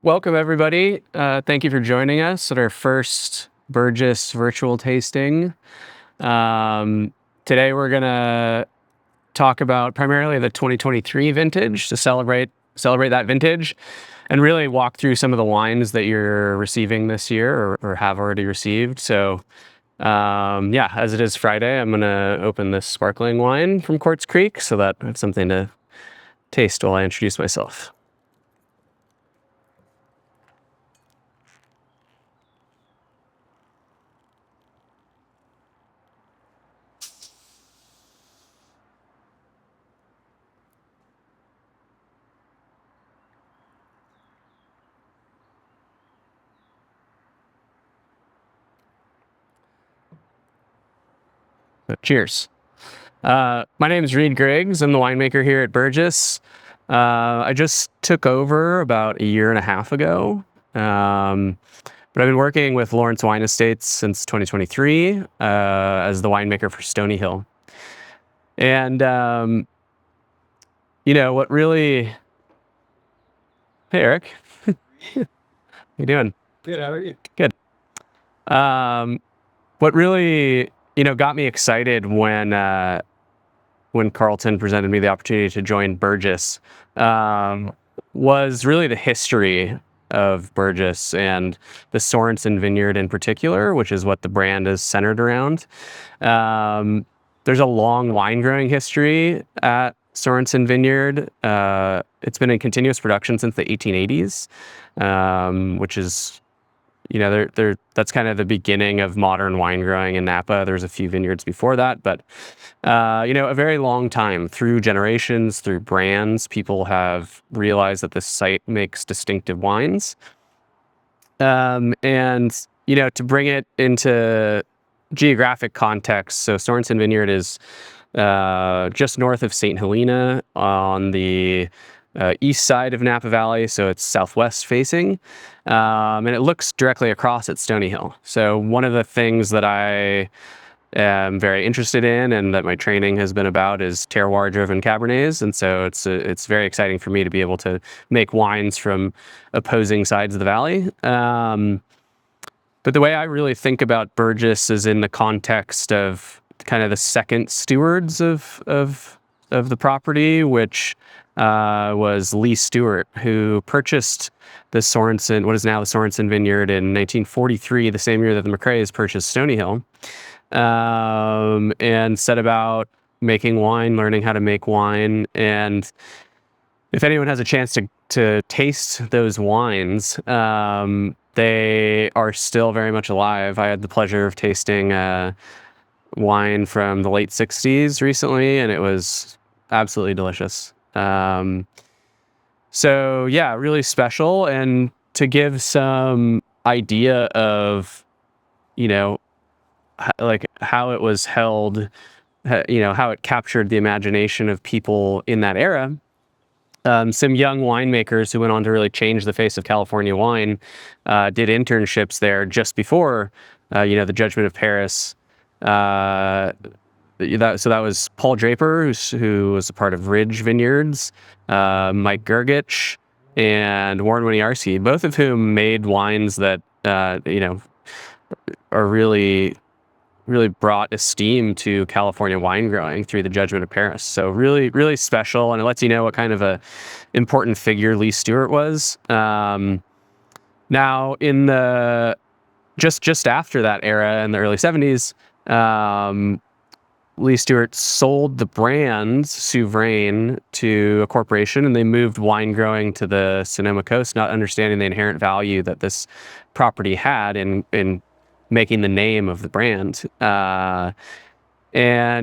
Welcome, everybody. Thank you for joining us at our first Burgess virtual tasting. Today, we're going to talk about primarily the 2023 vintage to celebrate that vintage and really walk through some of the wines that you're receiving this year or have already received. So, yeah, as it is Friday, I'm going to open this sparkling wine from Quartz Creek so that I have something to taste while I introduce myself. Cheers. My name is Reid Griggs. I'm the winemaker here at Burgess. I just took over about a year and a half ago, but I've been working with Lawrence Wine Estates since 2023 as the winemaker for Stony Hill. And, what really... Hey, Eric. How you doing? Good, how are you? Good. What really, got me excited when Carlton presented me the opportunity to join Burgess was really the history of Burgess and the Sorenson vineyard in particular, which is what the brand is centered around. There's a long wine growing history at Sorenson Vineyard. It's been in continuous production since the 1880s, which is, that's kind of the beginning of modern wine growing in Napa. There's a few vineyards before that, but, a very long time through generations, through brands, people have realized that this site makes distinctive wines. And, to bring it into geographic context, so Sorenson Vineyard is just north of St. Helena on the east side of Napa Valley, so it's southwest facing, and it looks directly across at Stony Hill. So one of the things that I am very interested in and that my training has been about is terroir-driven Cabernets, and so it's very exciting for me to be able to make wines from opposing sides of the valley. But the way I really think about Burgess is in the context of kind of the second stewards of the property, which was Lee Stewart, who purchased what is now the Sorenson Vineyard in 1943, the same year that the McRaes purchased Stony Hill, and set about making wine, learning how to make wine. And if anyone has a chance to taste those wines, they are still very much alive. I had the pleasure of tasting wine from the late 60s recently, and it was absolutely delicious. So yeah, really special. And to give some idea of, like how it was held, how it captured the imagination of people in that era. Some young winemakers who went on to really change the face of California wine did internships there just before, the Judgment of Paris. So that was Paul Draper, who was a part of Ridge Vineyards, Mike Gergich, and Warren Winiarski, both of whom made wines that are really brought esteem to California wine growing through the Judgment of Paris. So really, really special, and it lets you know what kind of a important figure Lee Stewart was. Now, in the just after that era, in the early 70s, Lee Stewart sold the brand Souverain to a corporation, and they moved wine growing to the Sonoma Coast, not understanding the inherent value that this property had in making the name of the brand. And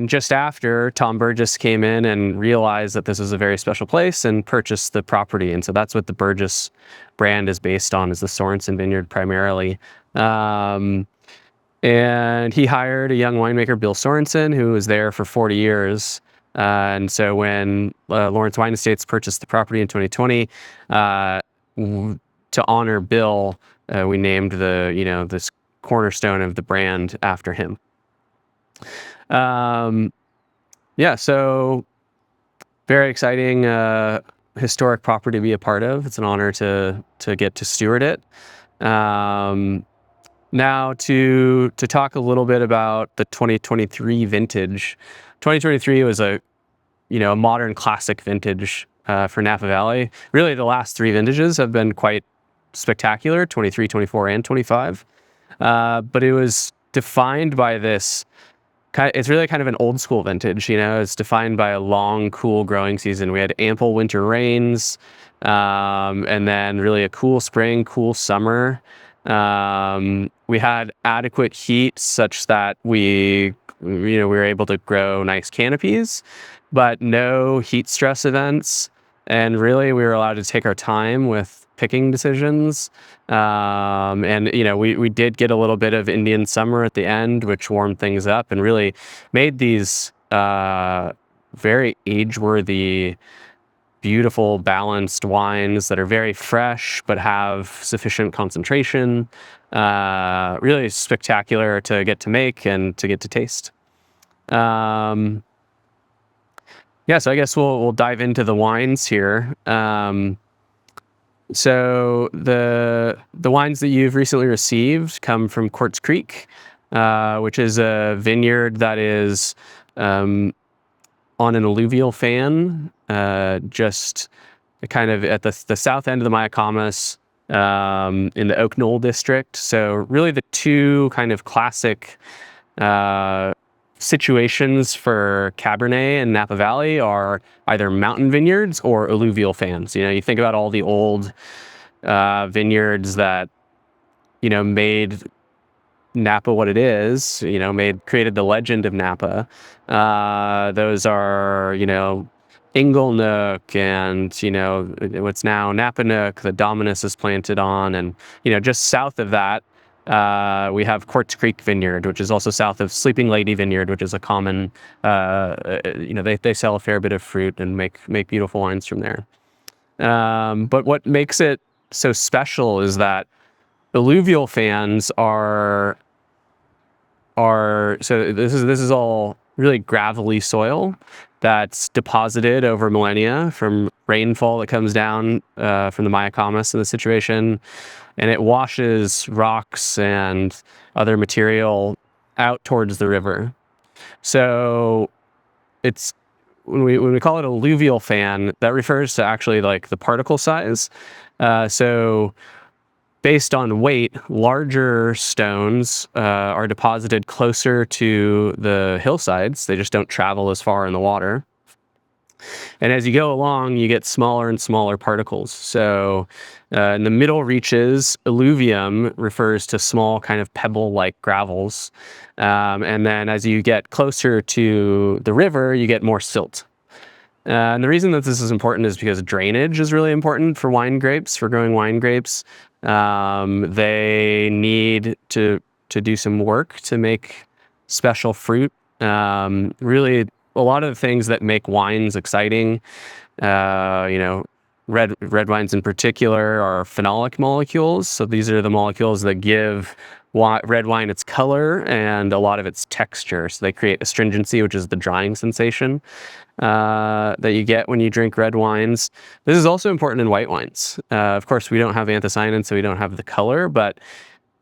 just after, Tom Burgess came in and realized that this was a very special place and purchased the property. And so that's what the Burgess brand is based on, is the Sorenson Vineyard primarily. And he hired a young winemaker, Bill Sorenson, who was there for 40 years. And so when Lawrence Wine Estates purchased the property in 2020, to honor Bill, we named this cornerstone of the brand after him. So very exciting historic property to be a part of. It's an honor to get to steward it. Now to talk a little bit about the 2023 vintage. 2023 was a modern classic vintage for Napa Valley. Really, the last three vintages have been quite spectacular, 23, 24, and 25. But it was defined by this. It's really kind of an old school vintage. It's defined by a long, cool growing season. We had ample winter rains, and then really a cool spring, cool summer. We had adequate heat such that we were able to grow nice canopies, but no heat stress events. And really, we were allowed to take our time with picking decisions. And we did get a little bit of Indian summer at the end, which warmed things up and really made these very age-worthy, beautiful, balanced wines that are very fresh but have sufficient concentration. Really spectacular to get to make and to get to taste. So I guess we'll dive into the wines here. So the wines that you've recently received come from Quartz Creek, which is a vineyard that is on an alluvial fan, just kind of at the south end of the Mayacamas, in the Oak Knoll district. So really the two kind of classic situations for Cabernet in Napa Valley are either mountain vineyards or alluvial fans. You think about all the old vineyards that made Napa what it is, created the legend of Napa. Those are Inglenook and what's now Napa Nook, the Dominus is planted on, and just south of that we have Quartz Creek Vineyard, which is also south of Sleeping Lady Vineyard, which is a common, they sell a fair bit of fruit and make beautiful wines from there. But what makes it so special is that alluvial fans are so this is all really gravelly soil that's deposited over millennia from rainfall that comes down from the Mayacamas in the situation, and it washes rocks and other material out towards the river. So it's when we call it alluvial fan, that refers to actually like the particle size. So based on weight, larger stones are deposited closer to the hillsides. They just don't travel as far in the water. And as you go along, you get smaller and smaller particles. So in the middle reaches, alluvium refers to small kind of pebble-like gravels. And then as you get closer to the river, you get more silt. And the reason that this is important is because drainage is really important for wine grapes, for growing wine grapes. They need to do some work to make special fruit. Really, a lot of the things that make wines exciting, red wines in particular, are phenolic molecules. So these are the molecules that give red wine its color and a lot of its texture. So they create astringency, which is the drying sensation that you get when you drink red wines. This is also important in white wines. Of course, we don't have anthocyanins, so we don't have the color, but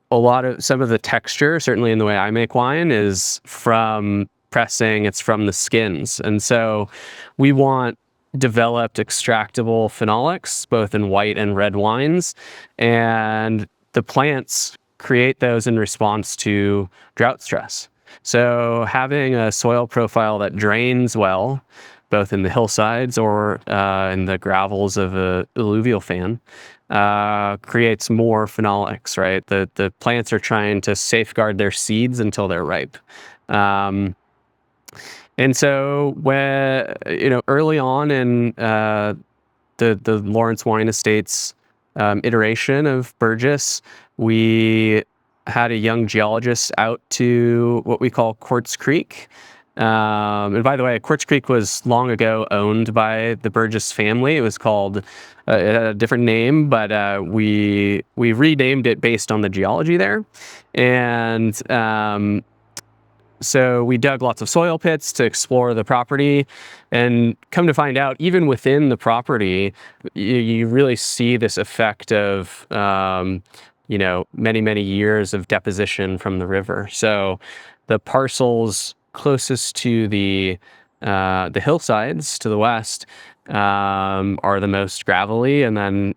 some of the texture, certainly in the way I make wine, is from pressing, it's from the skins. And so we want developed extractable phenolics, both in white and red wines, and the plants create those in response to drought stress. So having a soil profile that drains well, both in the hillsides or in the gravels of an alluvial fan, creates more phenolics, right? The plants are trying to safeguard their seeds until they're ripe. And so when, early on in the Lawrence Wine Estates iteration of Burgess, we had a young geologist out to what we call Quartz Creek. And by the way, Quartz Creek was long ago owned by the Burgess family. It was called it had a different name, but we renamed it based on the geology there. And So we dug lots of soil pits to explore the property, and come to find out, even within the property, you really see this effect of many years of deposition from the river. So the parcels closest to the hillsides to the west are the most gravelly, and then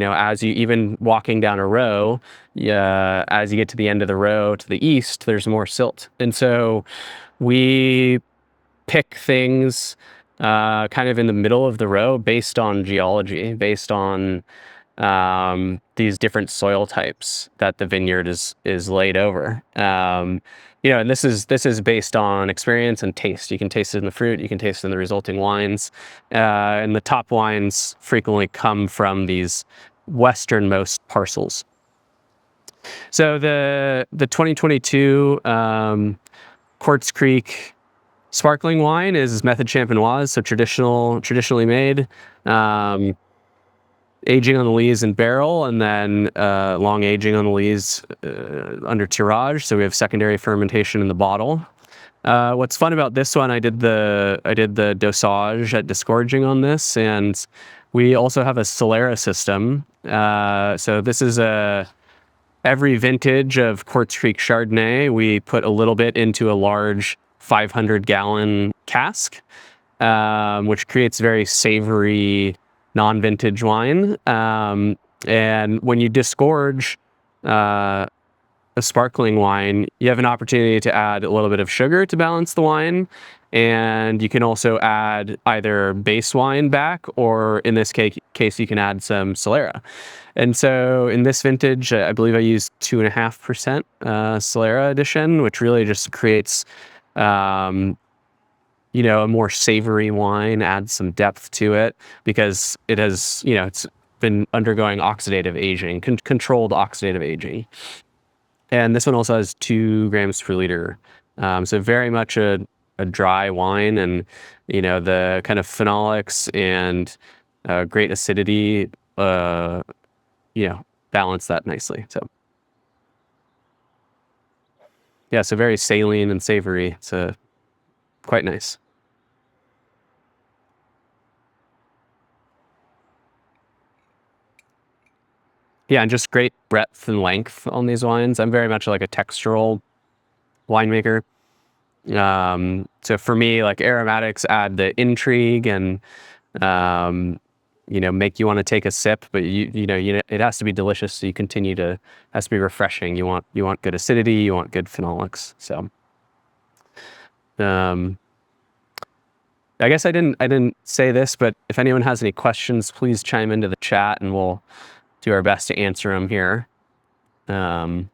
as you even walking down a row, as you get to the end of the row to the east, there's more silt. And so we pick things kind of in the middle of the row based on geology, based on these different soil types that the vineyard is laid over. And this is based on experience and taste. You can taste it in the fruit, you can taste it in the resulting wines, and the top wines frequently come from these westernmost parcels. So the 2022 Quartz Creek sparkling wine is method champenoise, so traditionally made. Aging on the lees in barrel, and then long aging on the lees under tirage. So we have secondary fermentation in the bottle. What's fun about this one, I did the dosage at disgorging on this, and we also have a Solera system. So this is every vintage of Quartz Creek Chardonnay, we put a little bit into a large 500-gallon cask, which creates very savory non-vintage wine. And when you disgorge a sparkling wine, you have an opportunity to add a little bit of sugar to balance the wine. And you can also add either base wine back, or in this case you can add some Solera. And so in this vintage, I believe I used 2.5% Solera edition, which really just creates a more savory wine, adds some depth to it, because it has, it's been undergoing oxidative aging, controlled oxidative aging. And this one also has 2 grams per liter. So very much a dry wine, and, the kind of phenolics and great acidity, balance that nicely. So yeah, so very saline and savory. It's quite nice. Yeah, and just great breadth and length on these wines. I'm very much like a textural winemaker. So for me, like, aromatics add the intrigue and make you want to take a sip, but it has to be delicious. So you has to be refreshing. You want good acidity, you want good phenolics. So I guess I didn't say this, but if anyone has any questions, please chime into the chat, and we'll do our best to answer them here. Any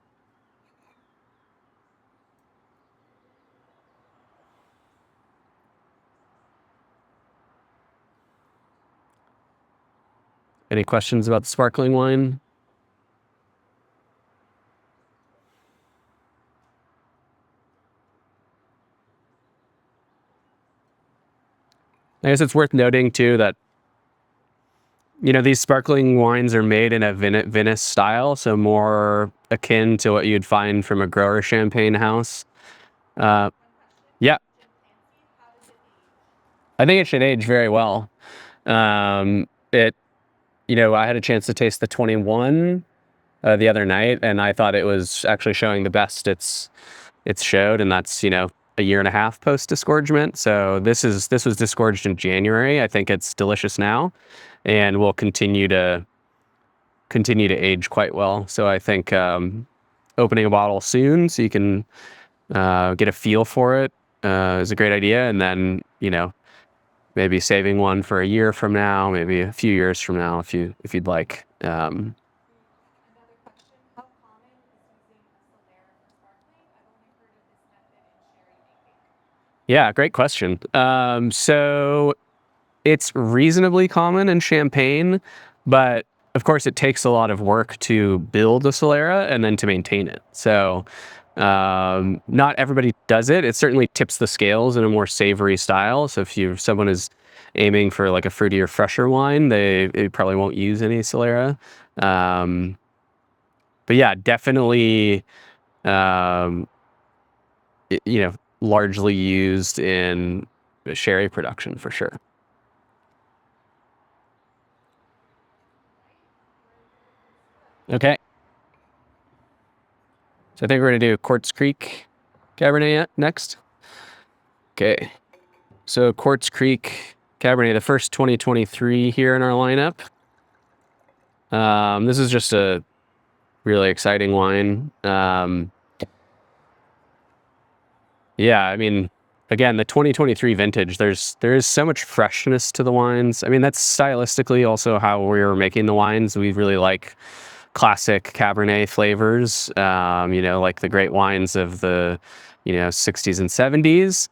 questions about the sparkling wine? I guess it's worth noting too that these sparkling wines are made in a Venice style, so more akin to what you'd find from a grower champagne house. Yeah, I think it should age very well. I had a chance to taste the 21 the other night, and I thought it was actually showing the best it's showed, and that's a year and a half post disgorgement. So this was disgorged in January. I think it's delicious now, and will continue to age quite well. So I think opening a bottle soon so you can get a feel for it is a great idea, and then maybe saving one for a year from now, maybe a few years from now, if you'd like. Another question, how common is using a Solera for sparkling? I've only heard of this method in sherry making. Yeah, great question. So it's reasonably common in champagne, but of course it takes a lot of work to build a Solera and then to maintain it. So not everybody does it. It certainly tips the scales in a more savory style. So if someone is aiming for like a fruitier, fresher wine, they probably won't use any Solera. But yeah, definitely, largely used in sherry production for sure. Okay. So I think we're going to do Quartz Creek Cabernet next. Okay. So Quartz Creek Cabernet, the first 2023 here in our lineup. This is just a really exciting wine. Yeah, I mean, again, the 2023 vintage, there is so much freshness to the wines. I mean, that's stylistically also how we were making the wines. We really like classic Cabernet flavors, like the great wines of the, 60s and 70s.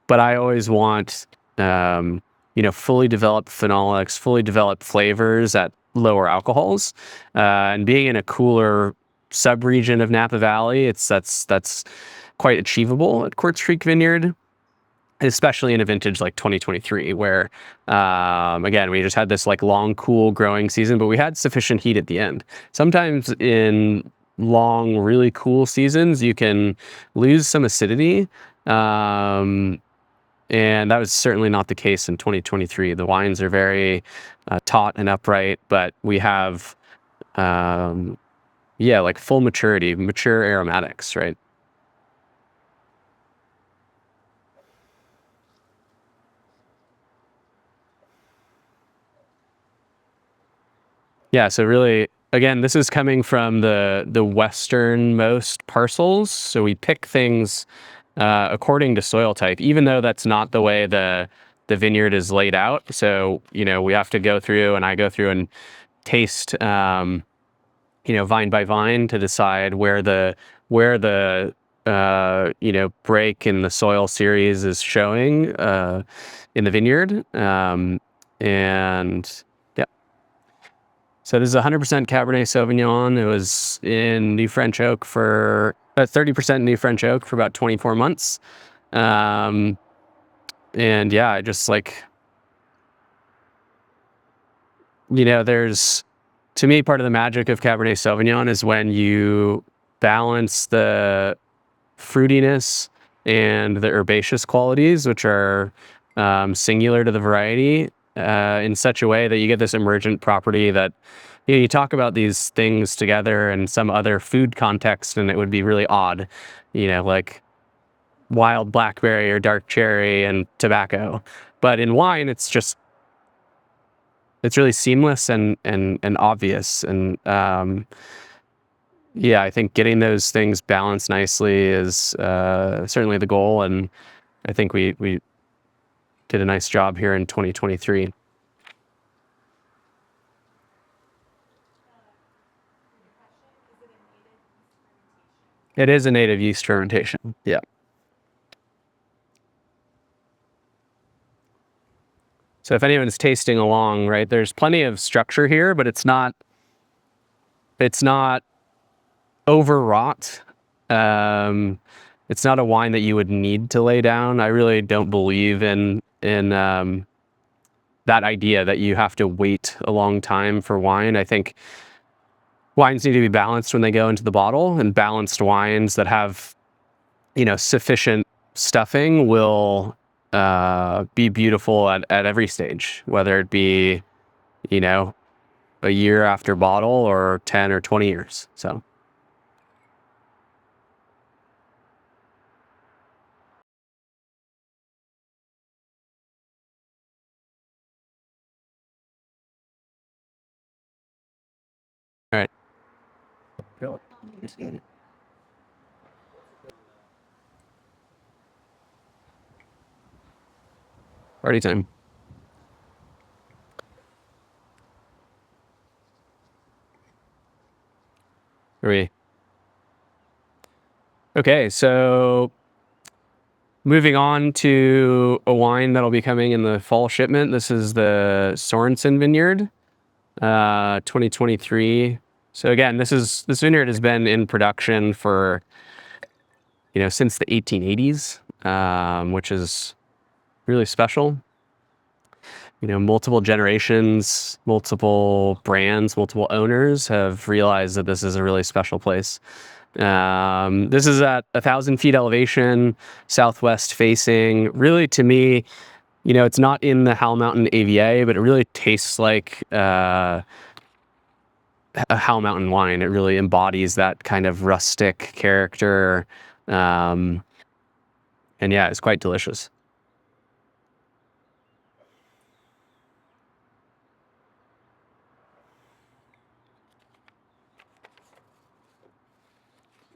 But I always want, fully developed phenolics, fully developed flavors at lower alcohols. And being in a cooler sub-region of Napa Valley, that's quite achievable at Quartz Creek Vineyard, especially in a vintage like 2023, where, again, we just had this like long, cool growing season, but we had sufficient heat at the end. Sometimes in long, really cool seasons, you can lose some acidity. And that was certainly not the case in 2023. The wines are very taut and upright, but we have, like full maturity, mature aromatics, right? Yeah, so really, again, this is coming from the westernmost parcels. So we pick things according to soil type, even though that's not the way the vineyard is laid out. So we have to go through, and I go through and taste, vine by vine to decide where the break in the soil series is showing in the vineyard, and yeah. So this is 100% Cabernet Sauvignon. It was in New French Oak for 30% New French Oak for about 24 months. And yeah, I just like, there's, to me, part of the magic of Cabernet Sauvignon is when you balance the fruitiness and the herbaceous qualities, which are singular to the variety, in such a way that you get this emergent property that, you talk about these things together in some other food context, and it would be really odd, like wild blackberry or dark cherry and tobacco. But in wine, it's really seamless and obvious. And yeah, I think getting those things balanced nicely is certainly the goal. And I think we did a nice job here in 2023. It is a native yeast fermentation. Yeah. So if anyone's tasting along, right, there's plenty of structure here, but it's not overwrought. It's not a wine that you would need to lay down. I really don't believe in that idea that you have to wait a long time for wine. I think wines need to be balanced when they go into the bottle, and balanced wines that have, sufficient stuffing will be beautiful at every stage, whether it be, a year after bottle or 10 or 20 years. So. All right. Party time. Okay, so moving on to a wine that'll be coming in the fall shipment. This is the Sorenson Vineyard, 2023. So again, this vineyard has been in production for, since the 1880s, which is really special. Multiple generations, multiple brands, multiple owners have realized that this is a really special place. This is at 1,000 feet elevation, southwest facing. Really, to me, it's not in the Howell Mountain AVA, but it really tastes like a Howell Mountain wine. It really embodies that kind of rustic character. And yeah, it's quite delicious.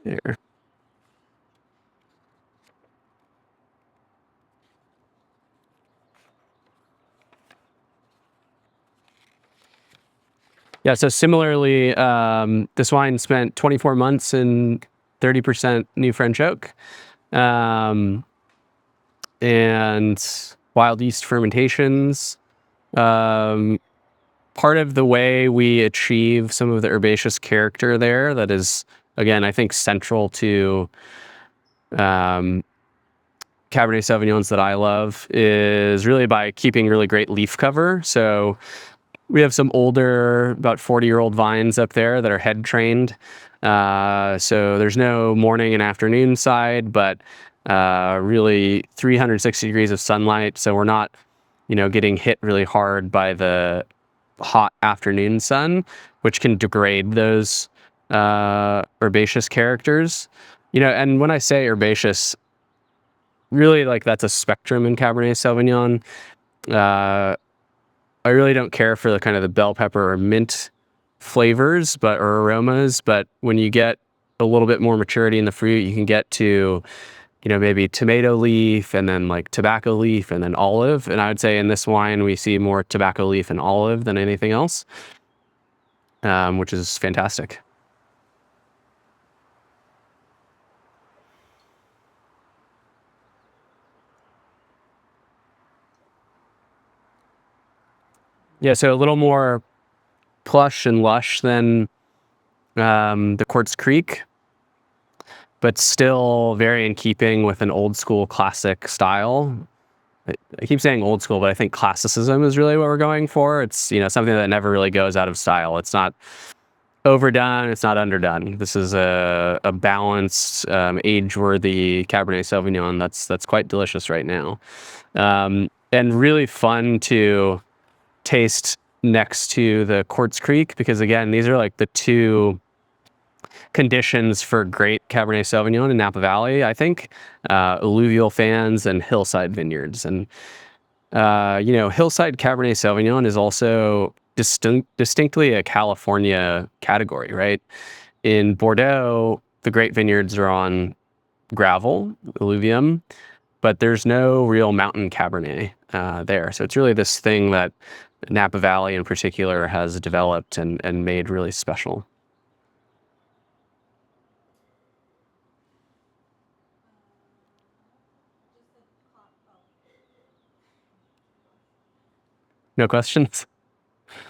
There. Yeah, so similarly, this wine spent 24 months in 30% New French oak, and wild yeast fermentations. Part of the way we achieve some of the herbaceous character there that is, again, I think central to Cabernet Sauvignons that I love is really by keeping really great leaf cover. So we have some older, about 40-year-old vines up there that are head trained. So there's no morning and afternoon side, but really 360 degrees of sunlight. So we're not, getting hit really hard by the hot afternoon sun, which can degrade those herbaceous characters. And when I say herbaceous, really like that's a spectrum in Cabernet Sauvignon. I really don't care for the kind of the bell pepper or mint flavors, or aromas. But when you get a little bit more maturity in the fruit, you can get to, maybe tomato leaf and then like tobacco leaf and then olive. And I would say in this wine, we see more tobacco leaf and olive than anything else, which is fantastic. Yeah, so a little more plush and lush than the Quartz Creek, but still very in keeping with an old school classic style. I keep saying old school, but I think classicism is really what we're going for. It's, something that never really goes out of style. It's not overdone. It's not underdone. This is a balanced, age-worthy Cabernet Sauvignon that's quite delicious right now. And really fun to taste next to the Quartz Creek, because again, these are like the two conditions for great Cabernet Sauvignon in Napa Valley, I think. Alluvial fans and hillside vineyards. And hillside Cabernet Sauvignon is also distinctly a California category, right? In Bordeaux, the great vineyards are on gravel, alluvium, but there's no real mountain Cabernet there. So it's really this thing that Napa Valley in particular has developed and made really special. No questions? Do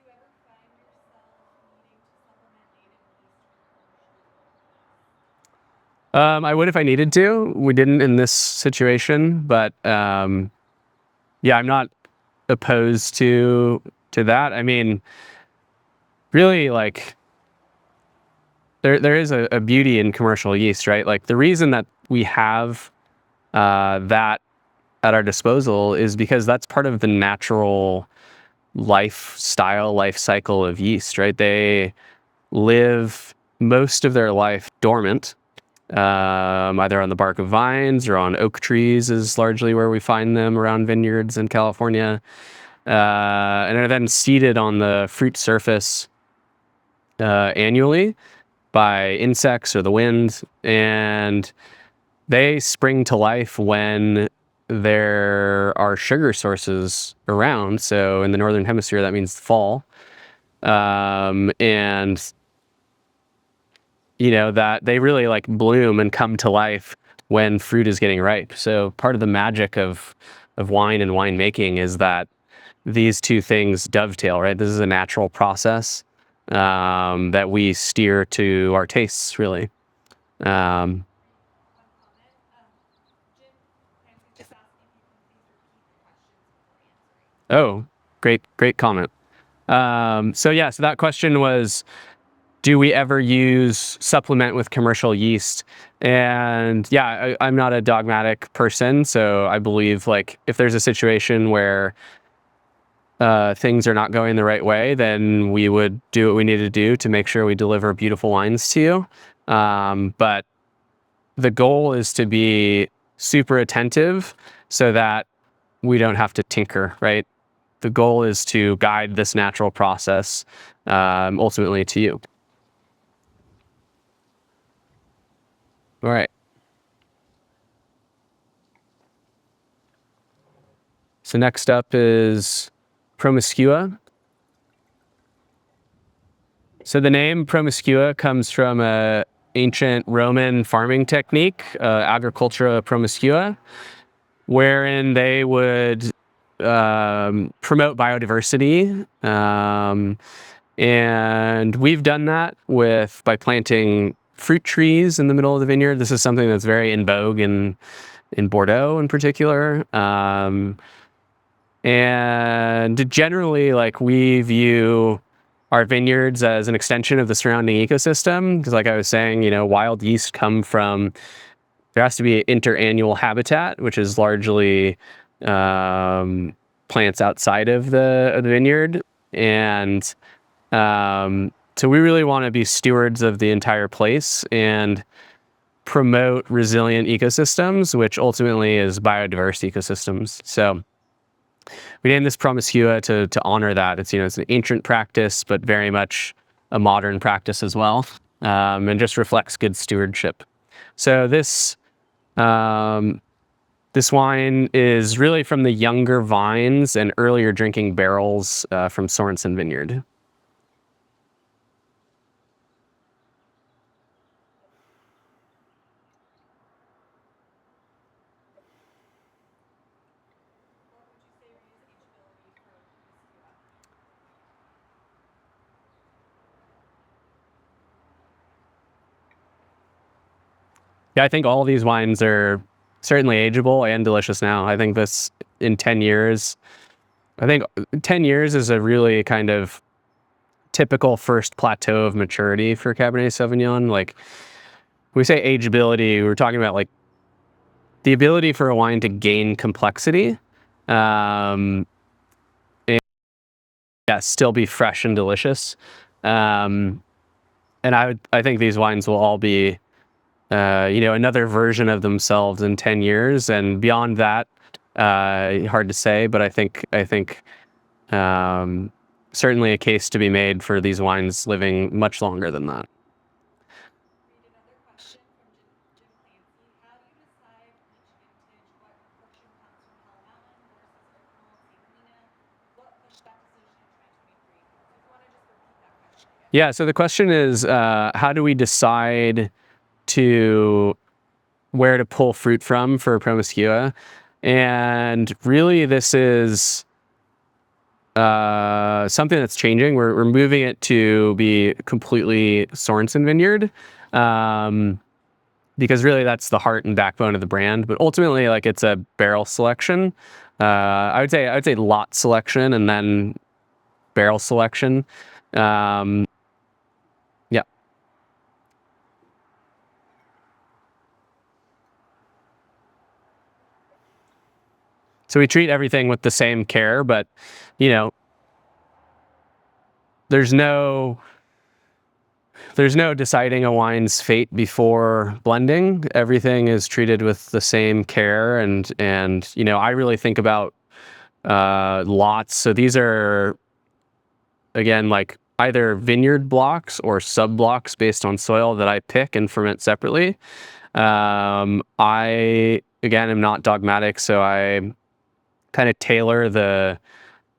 you ever find yourself needing to supplement native yeast for commercial? I would if I needed to. We didn't in this situation, but yeah, I'm not opposed to that. I mean, really, like there is a beauty in commercial yeast, right? Like the reason that we have that at our disposal is because that's part of the natural life cycle of yeast, right? They live most of their life dormant, either on the bark of vines or on oak trees is largely where we find them around vineyards in California, and are then seeded on the fruit surface annually by insects or the wind, and they spring to life when there are sugar sources around. So in the northern hemisphere, that means fall, and that they really like bloom and come to life when fruit is getting ripe. So part of the magic of wine and winemaking is that these two things dovetail, right? This is a natural process that we steer to our tastes, really. Oh, great comment. So that question was, do we ever use supplement with commercial yeast? And yeah, I'm not a dogmatic person, so I believe like if there's a situation where things are not going the right way, then we would do what we need to do to make sure we deliver beautiful wines to you. But the goal is to be super attentive so that we don't have to tinker, right? The goal is to guide this natural process ultimately to you. All right. So next up is Promiscua. So the name Promiscua comes from a ancient Roman farming technique, agricultura promiscua, wherein they would promote biodiversity. And we've done that by planting fruit trees in the middle of the vineyard. This is something that's very in vogue in Bordeaux in particular. And generally, like, we view our vineyards as an extension of the surrounding ecosystem. Because like I was saying, wild yeast come from, there has to be interannual habitat, which is largely plants outside of the vineyard. And so we really want to be stewards of the entire place and promote resilient ecosystems, which ultimately is biodiverse ecosystems. So we named this Promiscua to honor that. It's it's an ancient practice, but very much a modern practice as well, and just reflects good stewardship. So this wine is really from the younger vines and earlier drinking barrels from Sorenson Vineyard. What would you say is ageability for Promiscua? Yeah, I think all these wines are certainly ageable and delicious now. I think this in 10 years, I think 10 years is a really kind of typical first plateau of maturity for Cabernet Sauvignon. Like, when we say ageability, we're talking about like the ability for a wine to gain complexity, and yeah, still be fresh and delicious. Um, and I think these wines will all be, another version of themselves in 10 years and beyond that. Hard to say, but I think certainly a case to be made for these wines living much longer than that. Read another question from Jim Clancy. How do you decide each vintage what portion comes from Hell Mountain versus Original St. Helena? What pushed that decision in 2023? So if you want to just repeat that question again. Yeah. So the question is, how do we decide to where to pull fruit from for Promiscua? And really, this is something that's changing. We're moving it to be completely Sorenson Vineyard, because really that's the heart and backbone of the brand. But ultimately, like, it's a barrel selection. I would say lot selection and then barrel selection. Um, yeah. So we treat everything with the same care, but you know, there's no deciding a wine's fate before blending. Everything is treated with the same care, and I really think about lots. So these are, again, like either vineyard blocks or sub blocks based on soil that I pick and ferment separately. I again am not dogmatic, so I kind of tailor the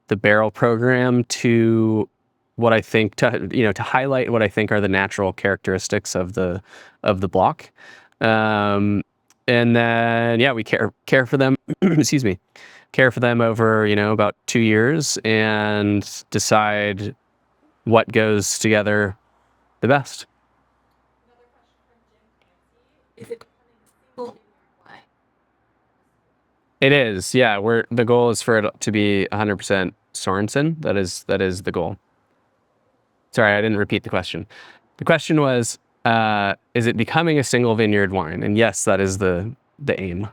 barrel program to what I think, to highlight what I think are the natural characteristics of the block. Um, and then we care for them. Excuse me, care for them over about 2 years and decide what goes together the best. Another question from Jim Clancy. Is it becoming a single vineyard wine? It is, yeah. The goal is for it to be 100% Sorenson. That is the goal. Sorry, I didn't repeat the question. The question was, is it becoming a single vineyard wine? And yes, that is the aim.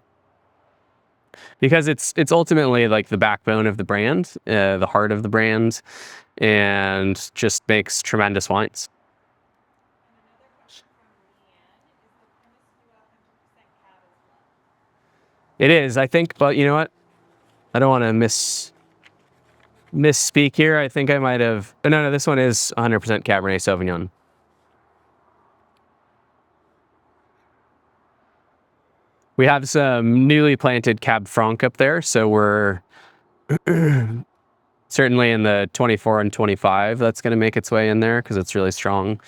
Because it's ultimately like the backbone of the brand, the heart of the brand, and just makes tremendous wines. And another question from Leanne, is the Promiscua 100% cab as well? It is, I think, but you know what? I don't want to misspeak here. I think I might have. No, this one is 100% Cabernet Sauvignon. We have some newly planted Cab Franc up there, so we're certainly in the 24 and 25. That's going to make its way in there because it's really strong.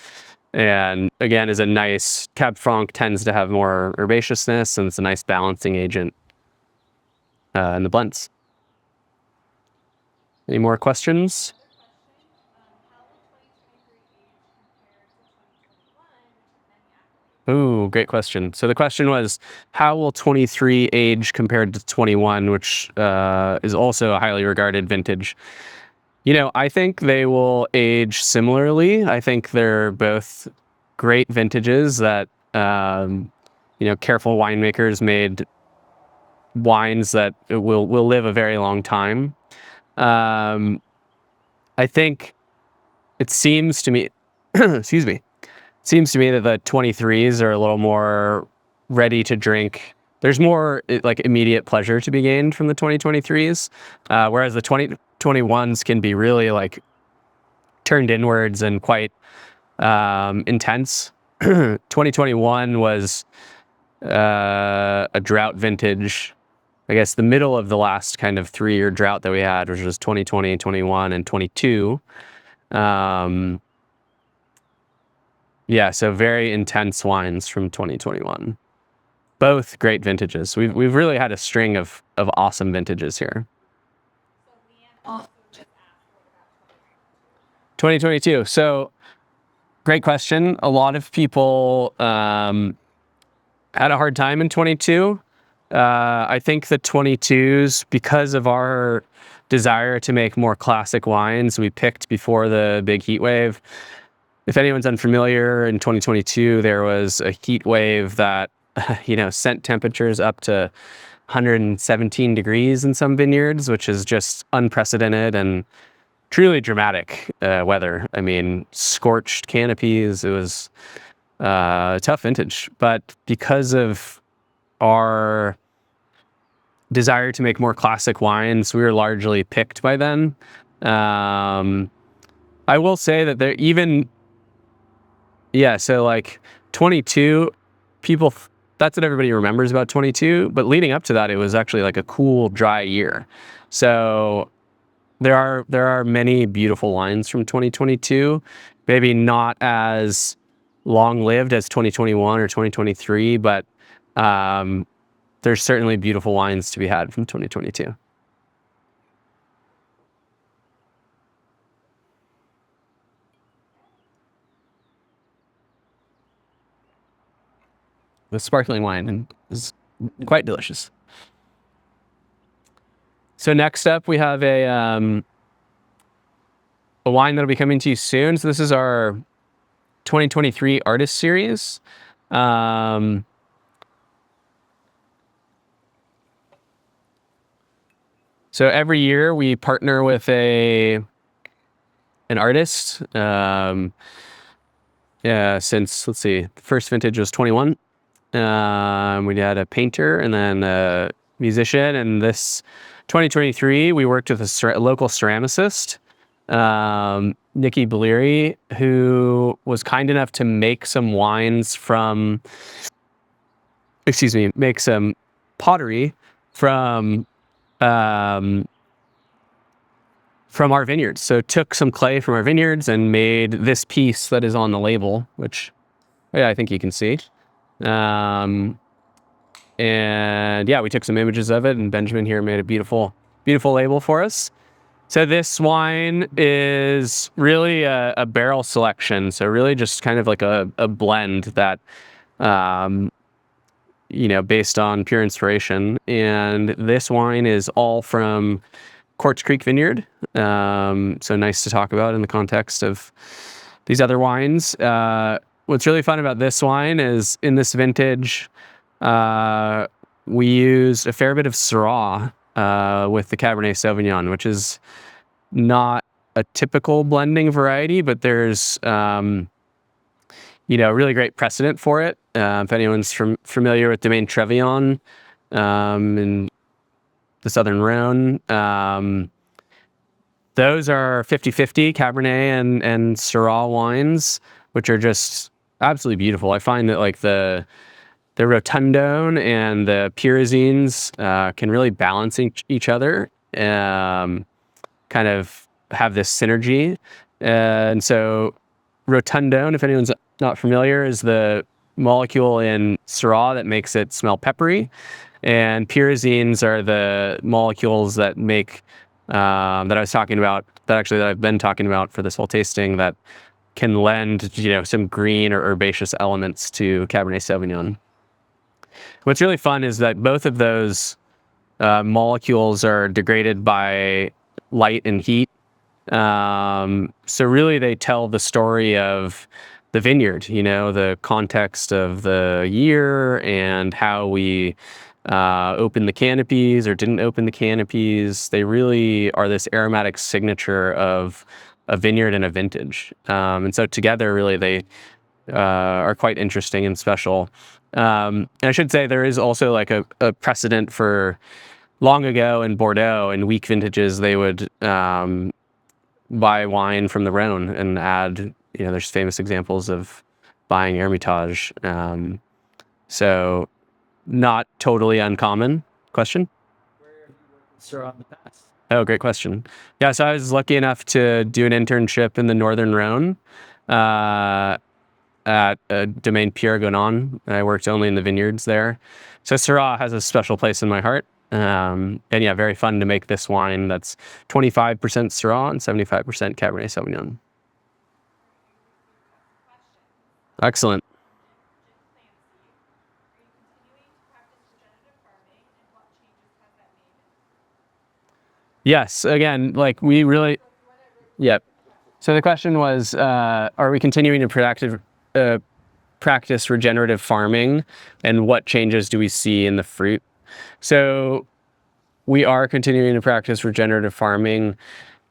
And again, is a nice Cab Franc tends to have more herbaceousness, and it's a nice balancing agent in the blends. Any more questions? Another question, how will 2023 age compared to 2021, which had many accolades? Ooh, great question. So the question was, how will 23 age compared to 21, which is also a highly regarded vintage? I think they will age similarly. I think they're both great vintages that, careful winemakers made wines that will live a very long time. I think it seems to me, excuse me, seems to me that the 23s are a little more ready to drink. There's more like immediate pleasure to be gained from the 2023s, whereas the 2021s can be really like turned inwards and quite intense. 2021 was a drought vintage. I guess the middle of the last kind of 3-year drought that we had, which was 2020, 21, and 22. Yeah, so very intense wines from 2021. Both great vintages. We've really had a string of awesome vintages here. So Leanne also just asked, what about 2022. So great question. A lot of people had a hard time in 22. I think the 22s, because of our desire to make more classic wines, we picked before the big heat wave. If anyone's unfamiliar, in 2022, there was a heat wave that, sent temperatures up to 117 degrees in some vineyards, which is just unprecedented and truly dramatic weather. I mean, scorched canopies. It was a tough vintage. But because of our desire to make more classic wines, we were largely picked by then. I will say that there even... Yeah, so like 22, that's what everybody remembers about 22. But leading up to that, it was actually like a cool, dry year. So there are many beautiful wines from 2022, maybe not as long-lived as 2021 or 2023, but there's certainly beautiful wines to be had from 2022. The sparkling wine is quite delicious. So next up, we have a wine that'll be coming to you soon. So this is our 2023 Artist Series. So every year we partner with an artist. Since, let's see, the first vintage was 21. We had a painter and then a musician. And this 2023, we worked with a local ceramicist, Nikki Bleary, who was kind enough to make some wines make some pottery from our vineyards. So took some clay from our vineyards and made this piece that is on the label, which, I think you can see. And yeah, we took some images of it, and Benjamin here made a beautiful label for us. So this wine is really a barrel selection. So really just kind of like a blend that based on pure inspiration. And this wine is all from Quartz Creek Vineyard. So nice to talk about in the context of these other wines. What's really fun about this wine is in this vintage, we used a fair bit of Syrah with the Cabernet Sauvignon, which is not a typical blending variety, but there's really great precedent for it. If anyone's familiar with Domaine Trevion in the Southern Rhone, those are 50-50 Cabernet and Syrah wines, which are just absolutely beautiful. I find that like the Rotundone and the Pyrazines can really balance each other, kind of have this synergy. And so Rotundone, if anyone's not familiar, is the molecule in Syrah that makes it smell peppery. And pyrazines are the molecules that make, that I was talking about, that I've been talking about for this whole tasting, that can lend, some green or herbaceous elements to Cabernet Sauvignon. What's really fun is that both of those molecules are degraded by light and heat. So really they tell the story of the vineyard, the context of the year and how we opened the canopies or didn't open the canopies. They really are this aromatic signature of a vineyard and a vintage. And so together, really, they are quite interesting and special. And I should say there is also like a precedent for long ago in Bordeaux, in weak vintages, they would buy wine from the Rhone and add, there's famous examples of buying Hermitage. So not totally uncommon. Question? Where have you worked with Syrah in the past? Oh, great question. Yeah, so I was lucky enough to do an internship in the Northern Rhone at Domaine Pierre Gonon. I worked only in the vineyards there. So Syrah has a special place in my heart. And yeah, very fun to make this wine that's 25% Syrah and 75% Cabernet Sauvignon. Excellent. Yes, again, like we really, yep. So the question was, are we continuing to practice regenerative farming, and what changes do we see in the fruit? So we are continuing to practice regenerative farming.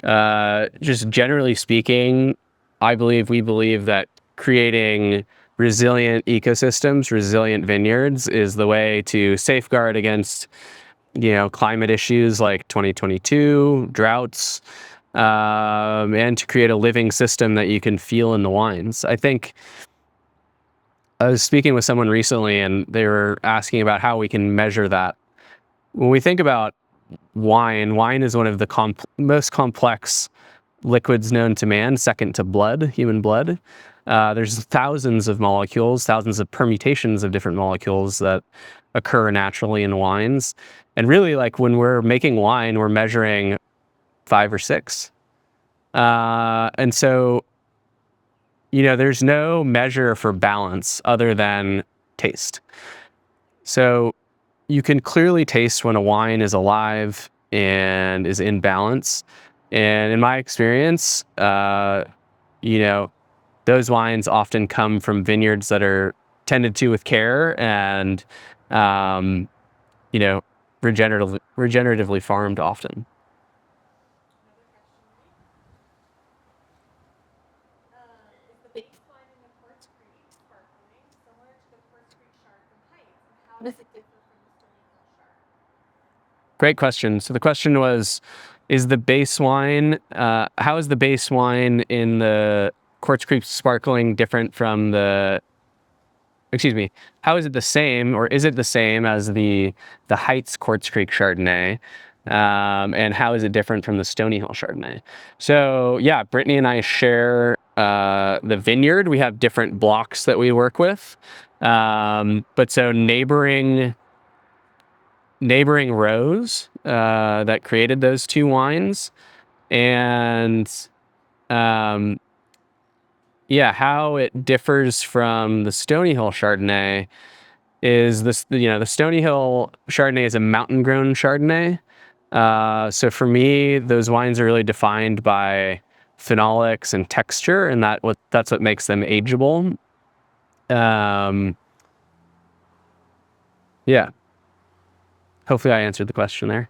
Just generally speaking, we believe that creating resilient ecosystems, resilient vineyards is the way to safeguard against climate issues like 2022, droughts, and to create a living system that you can feel in the wines. I think I was speaking with someone recently and they were asking about how we can measure that. When we think about wine is one of the most complex liquids known to man, second to blood, human blood. There's thousands of molecules, thousands of permutations of different molecules that occur naturally in wines. And really, like when we're making wine, we're measuring 5 or 6. And so, there's no measure for balance other than taste. So you can clearly taste when a wine is alive and is in balance. And in my experience, those wines often come from vineyards that are tended to with care and, regeneratively farmed often. Is the baseline in the Quartz Creek sparkling similar to the Quartz Creek Chard from Heights, and how does it differ from the Stony Hill Chard? Great question. So the question was, is the base wine, how is the base wine in the Quartz Creek Sparkling different from how is it the same, or is it the same as the Heights Quartz Creek Chardonnay? And how is it different from the Stony Hill Chardonnay? So yeah, Brittany and I share the vineyard. We have different blocks that we work with. But so neighboring rows that created those two wines. And how it differs from the Stony Hill Chardonnay. is this, the Stony Hill Chardonnay is a mountain grown Chardonnay. So for me, those wines are really defined by phenolics and texture, and that's what makes them ageable. Yeah. Hopefully I answered the question there.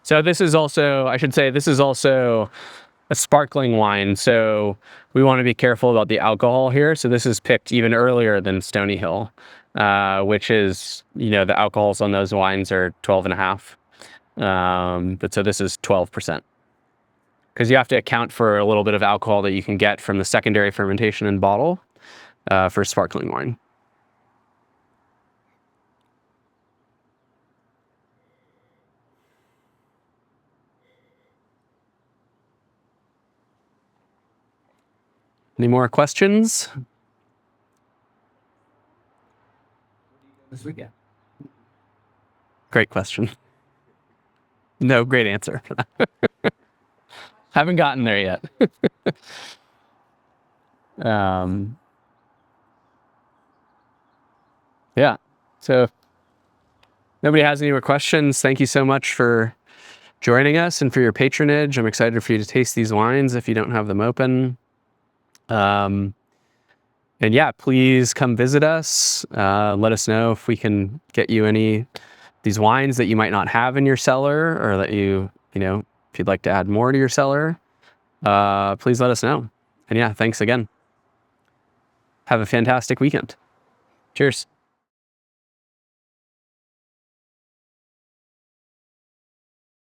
So this is also, I should say, this is also a sparkling wine. So we want to be careful about the alcohol here. So this is picked even earlier than Stony Hill, which is, the alcohols on those wines are 12.5. But so this is 12%. Because you have to account for a little bit of alcohol that you can get from the secondary fermentation in bottle for sparkling wine. Any more questions? This weekend. Great question. No, great answer. Haven't gotten there yet. Yeah. So if nobody has any more questions, thank you so much for joining us and for your patronage. I'm excited for you to taste these wines if you don't have them open. And yeah, please come visit us. Let us know if we can get you any these wines that you might not have in your cellar, or that if you'd like to add more to your cellar. Please let us know. And yeah, thanks again. Have a fantastic weekend. Cheers.